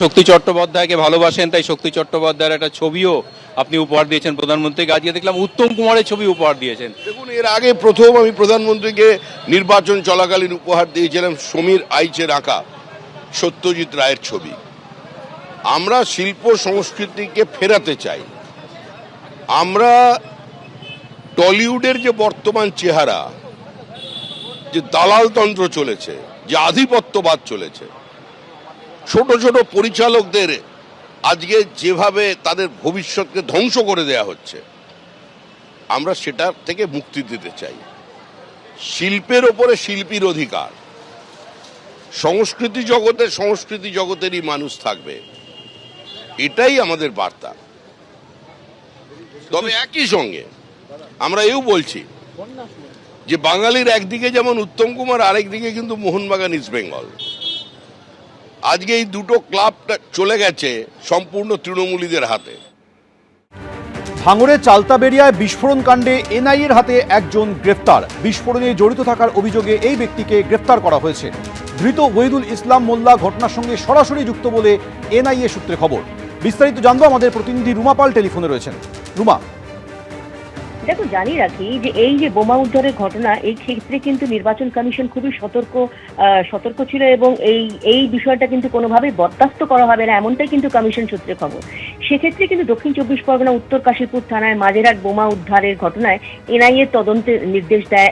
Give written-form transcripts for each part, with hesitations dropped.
শক্তি চট্টোপাধ্যায়কে ভালোবাসেন, তাই শক্তি চট্টোপাধ্যায়ের একটা ছবিও আপনি উপহার দিয়েছেন প্রধানমন্ত্রীকে। আজকে দেখলাম উত্তম কুমারের ছবি উপহার দিয়েছেন। দেখুন, এর আগে প্রথম আমি প্রধানমন্ত্রীকে নির্বাচন চলাকালীন উপহার দিয়েছিলাম সমীর আইচের আঁকা সত্যজিৎ রায়ের ছবি। আমরা শিল্প সংস্কৃতিকে ফেরাতে চাই। আমরা টলিউডের যে বর্তমান চেহারা, যে দালালতন্ত্র চলেছে, যে আধিপত্যবাদ চলেছে, ছোট ছোট পরিচালকদের আজকে যেভাবে তাদের ভবিষ্যৎকে ধ্বংস করে দেয়া হচ্ছে, আমরা সেটা থেকে মুক্তি দিতে চাই। শিল্পের ওপরে শিল্পীর অধিকার, সংস্কৃতি জগতেরই মানুষ থাকবে, এটাই আমাদের বার্তা। তবে একই সঙ্গে আমরা এও বলছি যে বাঙালির একদিকে যেমন উত্তম কুমার, আরেকদিকে কিন্তু মোহনবাগান ইস্ট বেঙ্গল। আজকে এই দুটো ক্লাবটা চলে গেছে সম্পূর্ণ তৃণমূলীদের হাতে। ভাঙড়ের চালতাবেড়িয়ায় বিস্ফোরণ কাণ্ডে এনআইএর হাতে একজন গ্রেফতার। বিস্ফোরণে জড়িত থাকার অভিযোগে এই ব্যক্তিকে গ্রেফতার করা হয়েছে। ধৃত ওহিদুল ইসলাম মোল্লা ঘটনার সঙ্গে সরাসরি যুক্ত বলে এনআইএ সূত্রে খবর। বিস্তারিত জানবো, আমাদের প্রতিনিধি রুমা পাল টেলিফোনে রয়েছেন। রুমা, দেখো, জানিয়ে রাখি যে এই যে বোমা উদ্ধারের ঘটনা, এই ক্ষেত্রে কিন্তু নির্বাচন কমিশন খুবই সতর্ক ছিল এবং এই বিষয়টা কিন্তু কোনোভাবেই বরদাস্ত করা হবে না, এমনটাই কিন্তু কমিশন সূত্রে খবর। সেক্ষেত্রে কিন্তু দক্ষিণ চব্বিশ পরগনা উত্তর কাশীপুর থানায় মাঝেরহাট বোমা উদ্ধারের ঘটনায় এনআইএ তদন্তের নির্দেশ দেয়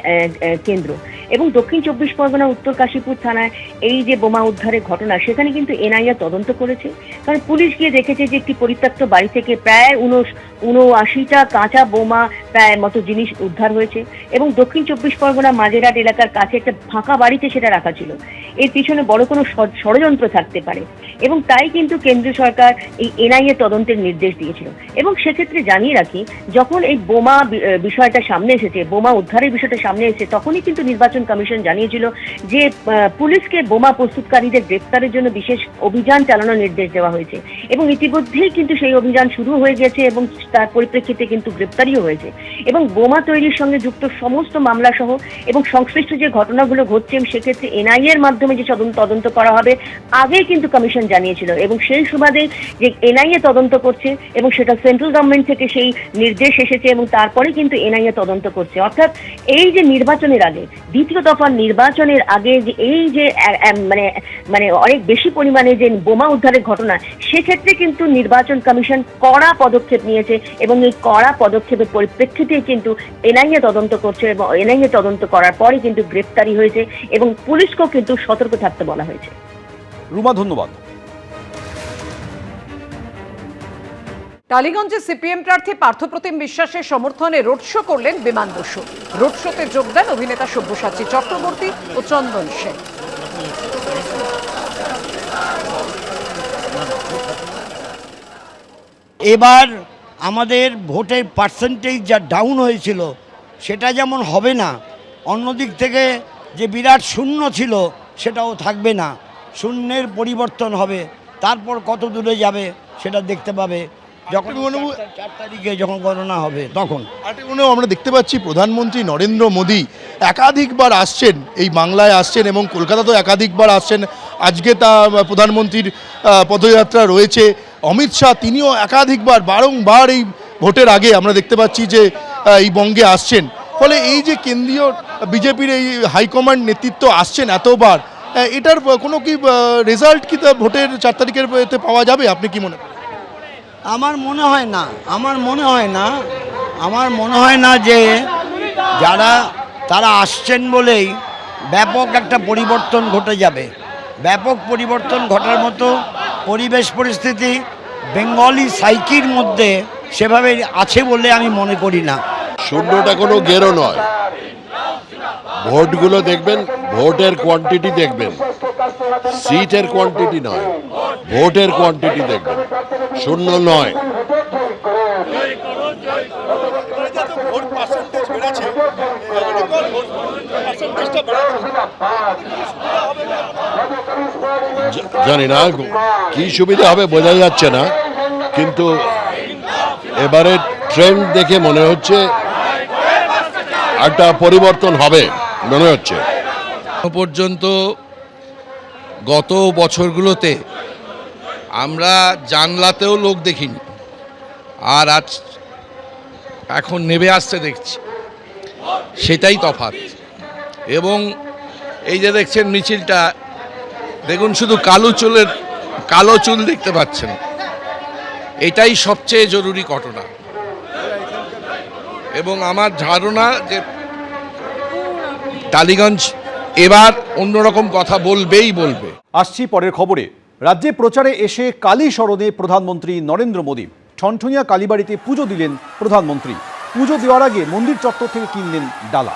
কেন্দ্র। এবং দক্ষিণ চব্বিশ পরগনা উত্তর কাশীপুর থানায় এই যে বোমা উদ্ধারের ঘটনা, সেখানে কিন্তু এনআইএ তদন্ত করেছে। কারণ পুলিশ গিয়ে দেখেছে যে একটি পরিত্যক্ত বাড়ি থেকে প্রায় 79টা কাঁচা বোমা প্রায় মতো জিনিস উদ্ধার হয়েছে এবং দক্ষিণ চব্বিশ পরগনা মাঝেরহাট এলাকার কাছে একটা ফাঁকা বাড়িতে সেটা রাখা ছিল। এর পিছনে বড় কোনো ষড়যন্ত্র থাকতে পারে এবং তাই কিন্তু কেন্দ্রীয় সরকার এই এনআইএ তদন্তের নির্দেশ দিয়েছিল। এবং সেক্ষেত্রে জানিয়ে রাখি, যখন এই বোমা বিষয়টা সামনে এসেছে, বোমা উদ্ধারের বিষয়টা সামনে এসেছে, তখনই কিন্তু নির্বাচন কমিশন জানিয়েছিল যে পুলিশকে বোমা প্রস্তুতকারীদের গ্রেফতারের জন্য বিশেষ অভিযান চালানোর নির্দেশ দেওয়া হয়েছে এবং ইতিমধ্যেই কিন্তু সেই অভিযান শুরু হয়ে গেছে এবং তার পরিপ্রেক্ষিতে কিন্তু গ্রেফতারিও হয়েছে। এবং বোমা তৈরির সঙ্গে যুক্ত সমস্ত মামলা সহ এবং সংশ্লিষ্ট যে ঘটনাগুলো ঘটছে, সেক্ষেত্রে এনআইএর মাধ্যমে যে তদন্ত করা হবে আগেই কিন্তু কমিশন জানিয়েছিল এবং সেই সুবাদে যে এনআইএ তদন্ত করছে এবং সেটা সেন্ট্রাল গভর্নমেন্ট থেকে সেই নির্দেশ এসেছে এবং তারপরে কিন্তু এনআইএ তদন্ত করছে। অর্থাৎ এই যে নির্বাচনের আগে, দ্বিতীয় দফার নির্বাচনের আগে যে এই যে মানে অনেক বেশি পরিমাণে যে বোমা উদ্ধারের ঘটনা, সেক্ষেত্রে কিন্তু নির্বাচন কমিশন কড়া পদক্ষেপ নিয়েছে এবং এই কড়া পদক্ষেপের পরিপ্রেক্ষিতে কিন্তু এনআইএ তদন্ত করছে এবং এনআইএ তদন্ত করার পরে কিন্তু গ্রেফতারি হয়েছে এবং পুলিশকেও কিন্তু সতর্ক থাকতে বলা হয়েছে। রুমা, ধন্যবাদ। টালিগঞ্জে সিপিএম প্রার্থী পার্থপ্রতিম বিশ্বাসের সমর্থনে রোড শো করলেন বিমান বসু। রোড শোতে যোগ দেন অভিনেতা সব্যসাচী চক্রবর্তী ও চন্দন সেন। এবার আমাদের ভোটের পার্সেন্টেজ যা ডাউন হয়েছিল সেটা যেমন হবে না, অন্যদিক থেকে যে বিরাট শূন্য ছিল সেটাও থাকবে না, শূন্যের পরিবর্তন হবে। তারপর কত দূরে যাবে সেটা দেখতে পাবে যখন 4 তারিখে যখন গণনা হবে তখন। আমরা দেখতে পাচ্ছি প্রধানমন্ত্রী নরেন্দ্র মোদী একাধিকবার আসছেন, এই বাংলায় আসছেন এবং কলকাতাতেও একাধিকবার আসছেন। আজকে তা প্রধানমন্ত্রীর পদযাত্রা রয়েছে। অমিত শাহ তিনিও একাধিকবার বারংবার এই ভোটের আগে আমরা দেখতে পাচ্ছি যে এই বঙ্গে আসছেন। ফলে এই যে কেন্দ্রীয় বিজেপির এই হাইকমান্ড নেতৃত্ব আসছেন এতবার, এটার কোনো কি রেজাল্ট কি ভোটের 4 তারিখের পাওয়া যাবে? আপনি কি মনে করেন? আমার মনে হয় না যে তারা আসছেন বলেই ব্যাপক একটা পরিবর্তন ঘটে যাবে। ব্যাপক পরিবর্তন ঘটার মতো পরিবেশ পরিস্থিতি বেঙ্গলি সাইকির মধ্যে সেভাবে আছে বলে আমি মনে করি না। শূন্যটা কোনো গেরো নয়। ভোটগুলো দেখবেন, ভোটের কোয়ান্টিটি দেখবেন, সিটের কোয়ান্টিটি নয়, ভোটের কোয়ান্টিটি দেখবেন, শূন্য নয়। জানি না কি সুবিধা হবে, বোঝা যাচ্ছে না, কিন্তু এবারে ট্রেন্ড দেখে মনে হচ্ছে একটা পরিবর্তন হবে মনে হচ্ছে। পর্যন্ত গত বছরগুলোতে আমরা জানলাতেও লোক দেখিনি, আর আজ এখন নেমে আসতে দেখছি, সেটাই তফাৎ। এবং এই যে দেখছেন মিছিলটা, দেখুন শুধু কালো চুল দেখতে পাচ্ছেন, এটাই সবচেয়ে জরুরি ঘটনা। এবং আমার ধারণা যে টালিগঞ্জ এবার অন্যরকম কথা বলবে। আসছি পরের খবরে। রাজ্যে প্রচারে এসে কালী স্মরণে প্রধানমন্ত্রী নরেন্দ্র মোদী। ঠনঠনিয়া কালীবাড়িতে পুজো দিলেন প্রধানমন্ত্রী। পুজো দেওয়ার আগে মন্দির চত্বর থেকে কিনলেন ডালা।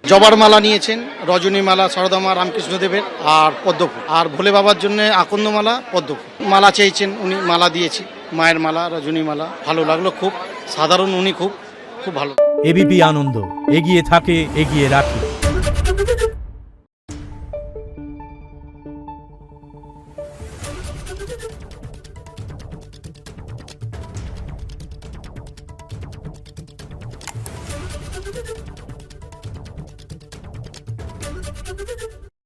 জবার মালা নিয়েছেন, রজনী মালা সারদামা রামকৃষ্ণদেবের, আর পদ্মফুল, আর ভোলে বাবার জন্য আকন্দমালা, পদ্মফুল মালা চেয়েছেন, উনি মালা দিয়েছি, মায়ের মালা, রজনী মালা। ভালো লাগলো খুব, সাধারণ উনি খুব ভালো। এবিপি আনন্দ, এগিয়ে থাকে, এগিয়ে রাখে।